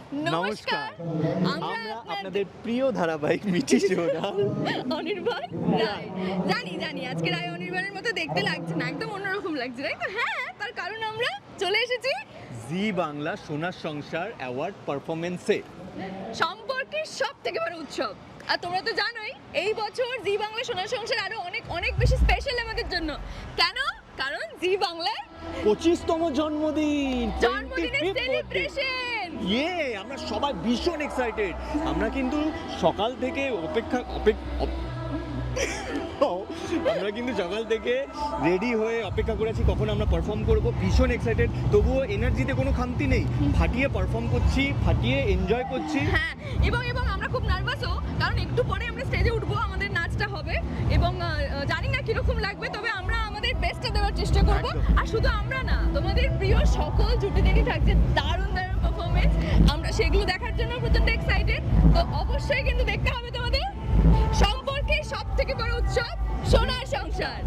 নমস্কার, আমরা আপনাদের প্রিয় ধারাবাহিক মিঠি জোড়া অনির্বাণ রায়। জানি আজকে রায় অনির্বাণের মতো দেখতে লাগছে না, একদম অন্যরকম লাগছে, তাই তো? হ্যাঁ, তার কারণ আমরা চলে এসেছি জি বাংলা সোনার সংসার অ্যাওয়ার্ড পারফরমেন্সে। সম্পর্কের সব থেকে বড় উৎসব। আর তোমরা তো জানোই এই বছর জি বাংলা সোনার সংসার আরো অনেক বেশি স্পেশাল আমাদের জন্য। কেন? কারণ জি বাংলার 25তম জন্মদিন, জন্মদিনের 25th birthday। সেলিব্রেশন। আমরা সবাই ভীষণ এক্সাইটেড। আমরা কিন্তু সকাল থেকে আমরা কিন্তু সকাল থেকে রেডি হয়ে অপেক্ষা করেছি কখন আমরা পারফর্ম করব। ভীষণ এক্সাইটেড, তবুও এনার্জিতে কোনো খামতি নেই। ফাটিয়ে পারফর্ম করছি, ফাটিয়ে এনজয় করছি। হ্যাঁ, এবং আমরা খুব নার্ভাসও, কারণ একটু পরে আমরা স্টেজে উঠবো, আমাদের নাচটা হবে এবং জানি না কিরকম লাগবে, তবে আমরা আমাদের বেস্টটা দেওয়ার চেষ্টা করব। আর শুধু আমরা না, তোমাদের প্রিয় সকল জুটিদেরই থাকছে দারুণ পারফরমেন্স। আমরা সেগুলো দেখার জন্য প্রচন্ড এক্সাইটেড। তো অবশ্যই কিন্তু দেখতে হবে তোমাদের সম্পর্কে সব থেকে বড় উৎসব সোনার সংসার।